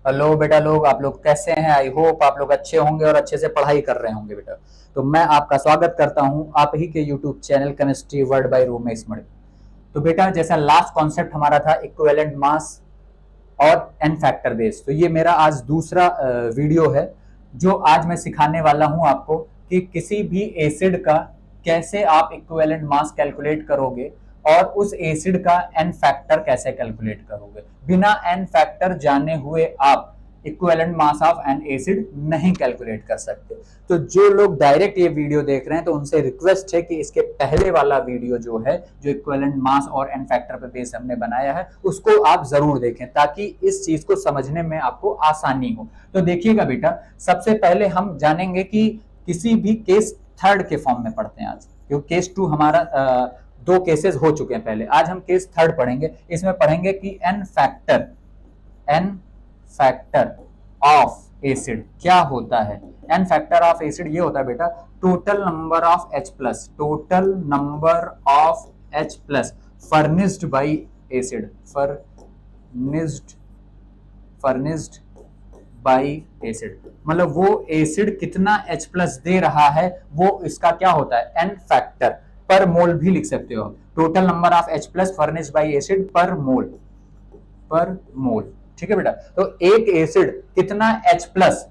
Hello बेटा लोग, आप लोग कैसे हैं? आई होप आप लोग अच्छे होंगे और अच्छे से पढ़ाई कर रहे होंगे बेटा। तो मैं आपका स्वागत करता हूं आप ही के YouTube channel chemistry world by Romesh Mani. तो बेटा, जैसा लास्ट कॉन्सेप्ट हमारा था इक्विवेलेंट मास और एन फैक्टर बेस, तो ये मेरा आज दूसरा वीडियो है जो आज मैं सिखाने वाला हूं आपको कि किसी भी एसिड का कैसे आप इक्विवेलेंट मास कैलकुलेट करोगे और उस एसिड का एन फैक्टर कैसे कैलकुलेट करोगे। बिना एन फैक्टर जाने हुए आप equivalent mass of N acid नहीं कैलकुलेट कर सकते। तो जो लोग डायरेक्ट ये वीडियो देख रहे हैं तो उनसे रिक्वेस्ट है कि इसके पहले वाला वीडियो जो है, जो इक्विवेलेंट मास और एन फैक्टर पे बेस हमने बनाया है, उसको आप जरूर देखें ताकि इस चीज को समझने में आपको आसानी हो। तो देखिएगा बेटा, सबसे पहले हम जानेंगे कि किसी भी केस थर्ड के फॉर्म में पढ़ते हैं आज, क्योंकि केस टू हमारा दो केसेस हो चुके हैं पहले। आज हम केस थर्ड पढ़ेंगे। इसमें पढ़ेंगे कि एन फैक्टर ऑफ एसिड क्या होता है। एन फैक्टर ऑफ एसिड ये होता है बेटा, total number of H plus, total number of H plus furnished by acid, furnished by acid. मतलब वो एसिड कितना H प्लस दे रहा है वो इसका क्या होता है, एन फैक्टर। पर मोल भी लिख सकते हो, total number of H plus furnished by acid पर मोल। ठीक है बेटा। तो एक एसिड कितना H प्लस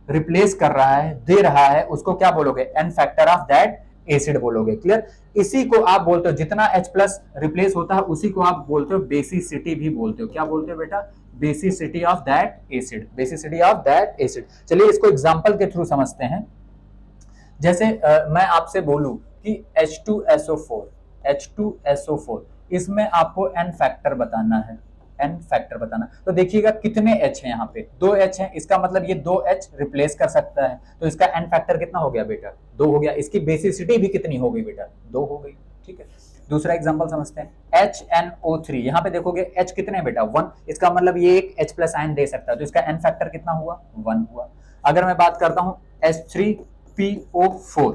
रिप्लेस कर रहा है, दे रहा है, उसको क्या बोलोगे, n factor of that acid बोलोगे। क्लियर? इसी को आप बोलते हो, जितना H प्लस रिप्लेस होता है उसी को आप बोलते हो बेसिसिटी भी बोलते हो। क्या बोलते हो बेटा? Basicity of that acid, basicity of that acid. चलिए इसको एग्जांपल के थ्रू समझते हैं। जैसे मैं आपसे बोलूं कि H2SO4, इसमें आपको एन फैक्टर बताना है, एन फैक्टर बताना। तो देखिएगा कितने H हैं, यहाँ पे 2 H हैं, इसका मतलब ये 2 H रिप्लेस कर सकता है, तो इसका एन फैक्टर कितना हो गया बेटा? 2 हो गया। इसकी बेसिसिटी भी कितनी हो गई बेटा? 2 हो गई। ठीक है। दूसरा एग्जांपल समझते हैं, HNO3, यहाँ पे देखोगे H कितने हैं बेटा? 1, इसका मतलब ये एक H प्लस आयन दे सकता है, तो इसका एन फैक्टर कितना हुआ? 1 हुआ। अगर मैं बात करता हूँ H3PO4,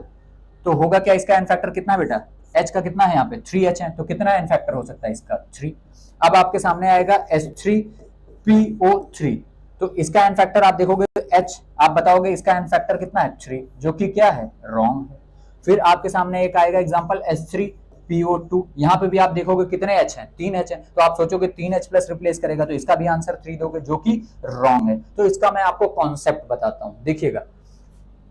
तो होगा क्या, इसका एन फैक्टर कितना बेटा? H का कितना है यहाँ पे? 3H है, तो कितना एन फैक्टर हो सकता है इसका? 3। अब आपके सामने आएगा H3PO3, तो इसका एन फैक्टर आप देखोगे तो H, आप बताओगे इसका एन फैक्टर कितना है? 3, जो कि क्या है? रॉन्ग है। फिर आपके सामने एक आएगा एग्जांपल H3PO2, यहाँ पे भी आप देखोगे कितने H हैं? 3H हैं, तो आप सोचोगे 3H प्लस रिप्लेस करेगा, तो इसका भी आंसर 3 दोगे, जो कि रॉन्ग है। तो इसका मैं आपको कॉन्सेप्ट बताता हूँ। देखिएगा,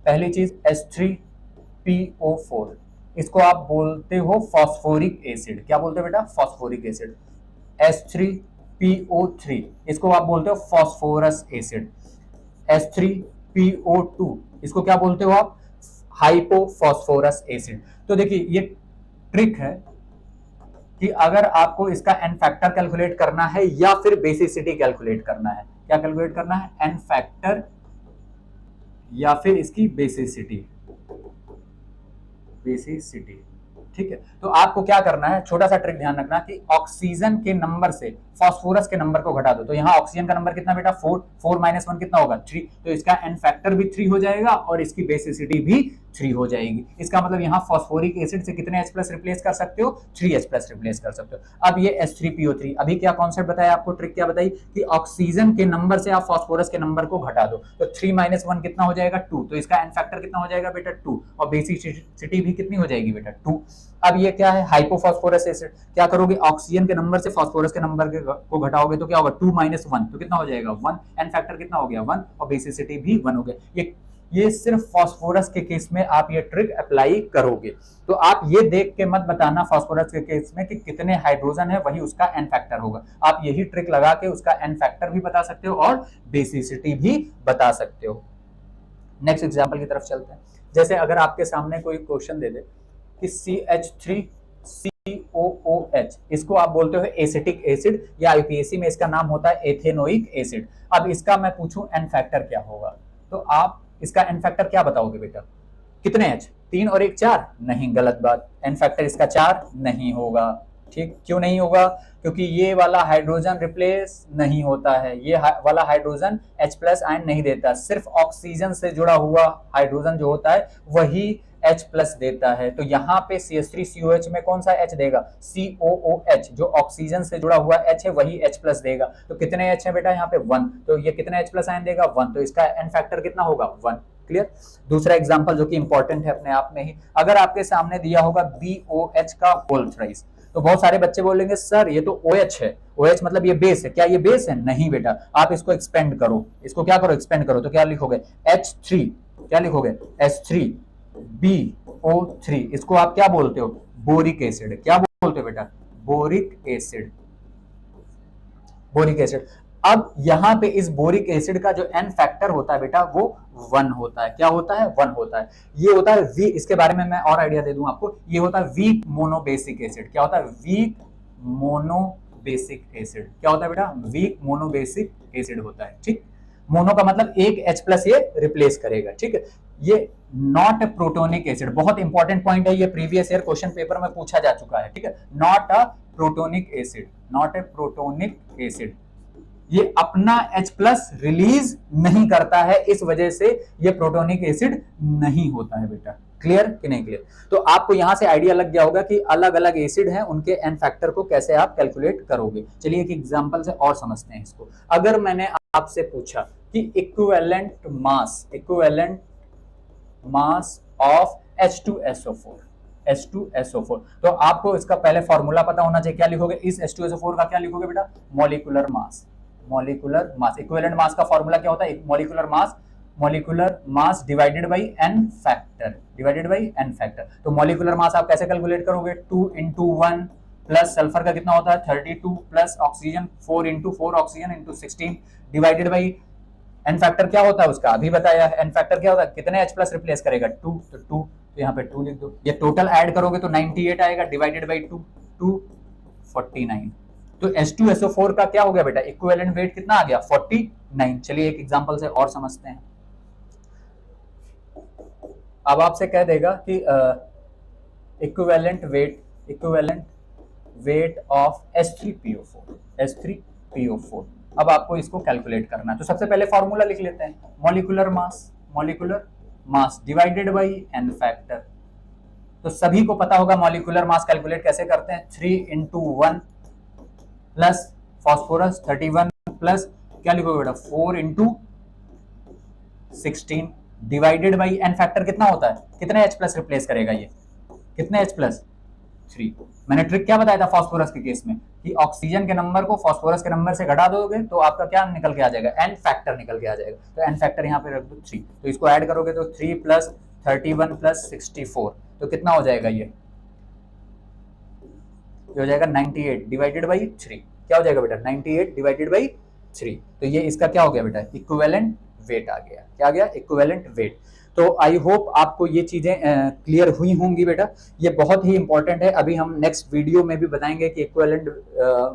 पहली चीज H3PO4, इसको आप बोलते हो फॉस्फोरिक एसिड। क्या बोलते हो बेटा? Phosphoric acid. H3PO3, इसको आप बोलते हो फॉस्फोरस एसिड। H3PO2, इसको क्या बोलते हो आप? Hypophosphorous acid. तो देखिए ये ट्रिक है कि अगर आपको इसका एन फैक्टर कैलकुलेट करना है या फिर बेसिसिटी कैलकुलेट करना है, क्या कैलकुलेट करना है? एन फैक्टर या फिर इसकी बेसिसिटी। ठीक है। तो आपको क्या करना है, छोटा सा ट्रिक ध्यान रखना कि ऑक्सीजन के नंबर से फास्फोरस के नंबर को घटा दो। तो यहाँ ऑक्सीजन का नंबर कितना बेटा? 4, 4 माइनस 1 कितना होगा? 3, तो इसका एन फैक्टर भी 3 हो जाएगा और इसकी बेसिसिटी भी 3 हो जाएगी। इसका मतलब यहाँ फास्फोरिक एसिड से कितने H प्लस रिप्लेस कर सकते हो? 3H प्लस रिप्लेस कर सकते हो। अब ये H3PO3, अभी क्या कॉन्सेप्ट बताया आपको, ट्रिक क्या बताई कि ऑक्सीजन के नंबर से आप फास्फोरस के नंबर को घटा दो, तो 3 माइनस 1 कितना हो जाएगा? 2, तो इसका एन फैक्टर कितना हो जाएगा बेटा? 2, और बेसिसिटी भी कितनी हो जाएगी बेटा? 2। अब ये क्या है? Hypophosphorous acid. क्या करोगे? ऑक्सीजन के नंबर से फास्फोरस के नंबर को घटाओगे तो क्या होगा? 2 माइनस 1, तो कितना हो जाएगा? 1। एन फैक्टर कितना हो गया? 1, और बेसिसिटी भी 1 हो गया। ये सिर्फ फास्फोरस के केस में आप ये ट्रिक अप्लाई करोगे। तो आप ये देख के मत बताना फास्फोरस के केस में कि कितने हाइड्रोजन है, वही उसका एन फैक्टर होगा। आप यही ट्रिक लगा के उसका एन फैक्टर भी बता सकते हो और बेसिसिटी भी बता सकते हो। नेक्स्ट एग्जांपल की तरफ चलते हैं। जैसे अगर आपके सामने कोई क्वेश्चन दे दे कि CH3COOH, इसको आप बोलते हो एसिटिक एसिड, या आईपीएसी में इसका नाम होता है एथेनोइक एसिड। अब इसका मैं पूछूं एन फैक्टर क्या होगा, तो आप इसका एन फैक्टर क्या बताओगे बेटा? कितने H? 3 और 1 4? नहीं, गलत बात। एन फैक्टर इसका 4 नहीं होगा। ठीक, क्यों नहीं होगा? क्योंकि ये वाला हाइड्रोजन रिप्लेस नहीं होता है, ये वाला हाइड्रोजन H प्लस आयन नहीं देता। सिर्फ ऑक्सीजन से जुड़ा हुआ हाइड्रोजन जो होता है वही H प्लस देता है, तो यहाँ पे CH3COH में कौन सा H देगा, COOH, जो ऑक्सीजन से जुड़ा हुआ H है वही H प्लस देगा। तो कितने H है बेटा यहाँ पे 1, तो ये कितने H प्लस आयन देगा 1, तो इसका N फैक्टर कितना होगा 1। क्लियर। दूसरा एग्जांपल जो कि इंपॉर्टेंट है अपने आप में ही, अगर आपके सामने दिया होगा BOH का होल थ्राइस, तो बहुत सारे बच्चे बोलेंगे सर ये तो OH है, OH मतलब ये बेस है, क्या ये बेस है, नहीं बेटा, आप इसको एक्सपेंड करो, इसको क्या करो एक्सपेंड करो, तो क्या लिखोगे H3, क्या लिखोगे H3BO3, इसको आप क्या बोलते हो, बोरिक एसिड, क्या बोलते हो बेटा, बोरिक एसिड, बोरिक एसिड। अब यहाँ पे इस बोरिक एसिड का जो एन फैक्टर होता है बेटा वो 1 होता है, क्या होता है 1 होता है। ये होता है वी, इसके बारे में मैं और आइडिया दे दूं आपको, ये होता है वीक मोनोबेसिक एसिड, क्या होता है वीक मोनोबेसिक एसिड, क्या होता है बेटा वीक मोनोबेसिक एसिड होता है। ठीक, मोनो का मतलब एक H प्लस ये रिप्लेस करेगा। ठीक है, ये नॉट ए प्रोटोनिक एसिड, बहुत इंपॉर्टेंट पॉइंट है, ये प्रीवियस ईयर क्वेश्चन पेपर में पूछा जा चुका है। ठीक है, not a protonic acid, not a protonic acid, ये अपना H प्लस रिलीज नहीं करता है, इस वजह से ये प्रोटोनिक एसिड नहीं होता है बेटा। क्लियर कि नहीं क्लियर? तो आपको यहां से आइडिया लग गया होगा कि अलग अलग एसिड हैं, उनके एन फैक्टर को कैसे आप कैलकुलेट करोगे। चलिए एक एग्जांपल से और समझते हैं इसको। अगर मैंने आपसे पूछा कि equivalent mass of H2SO4, H2SO4, तो आपको इसका पहले फॉर्मूला पता होना चाहिए, क्या लिखोगे, इस H2SO4 का क्या लिखोगे बेटा, molecular mass, molecular mass. Equivalent mass का फॉर्मूला क्या होता है, molecular mass divided by n factor, divided by n factor. तो मॉलिक्यूलर मास आप कैसे कैलकुलेट करोगे, 2 into 1 प्लस सल्फर का कितना होता है 32 plus oxygen 4 into 4 oxygen into 16 divided by n factor क्या होता है उसका, अभी बताया है। एन फैक्टर क्या होता है, कितने H प्लस रिप्लेस करेगा 2, तो 2, तो यहाँ पे 2 लिख दो। ये टोटल ऐड करोगे तो 98 आएगा, डिवाइडेड बाई 2, 249। तो H2SO4 का क्या हो गया बेटा, इक्विवेलेंट वेट कितना आ गया 49। चलिए एक एग्जांपल से और समझते हैं। अब आपसे कह देगा कि इक्विवेलेंट वेट ऑफ H3PO4, अब आपको इसको कैलकुलेट करना है। तो सबसे पहले फॉर्मूला लिख लेते हैं, molecular mass divided by n factor. तो सभी को पता होगा मॉलिक्यूलर मास कैलकुलेट कैसे करते हैं, 3 into 1 प्लस फॉस्फोरस 31 प्लस क्या लिखोगे बेटा 4 into 16 divided by n factor कितना होता है, कितने H प्लस रिप्लेस करेगा ये, कितने H प्लस 3। मैंने ट्रिक क्या बताया था फॉस्फोरस के केस में कि ऑक्सीजन के नंबर को फॉस्फोरस के नंबर से घटा दोगे तो आपका क्या निकल के आ जाएगा, एन फैक्टर निकल के आ जाएगा। तो एन फैक्टर यहाँ पे रख दो 3, तो इसको ऐड करोगे तो 3 प्लस 31 प्लस 64, तो कितना हो जाएगा ये हो जाएगा 98 डिवाइडेड बाई 3, क्या हो जाएगा बेटा 98 डिवाइडेड बाई 3। तो ये इसका क्या हो गया बेटा, इक्विवेलेंट वेट आ गया, क्या आ गया, इक्विवेलेंट वेट। तो आई होप आपको ये चीजें क्लियर हुई होंगी बेटा, ये बहुत ही इंपॉर्टेंट है। अभी हम नेक्स्ट वीडियो में भी बताएंगे कि इक्विवेलेंट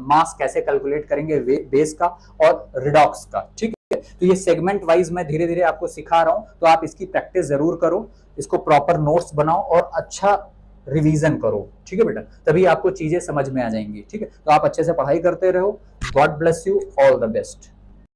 मास कैसे कैलकुलेट करेंगे बेस का और रिडॉक्स का। ठीक है, तो ये सेगमेंट वाइज मैं धीरे धीरे आपको सिखा रहा हूं, तो आप इसकी प्रैक्टिस जरूर करो, इसको प्रॉपर नोट्स बनाओ और अच्छा रिवीजन करो। ठीक है बेटा, तभी आपको चीजें समझ में आ जाएंगी। ठीक है, तो आप अच्छे से पढ़ाई करते रहो। God bless you, all the best.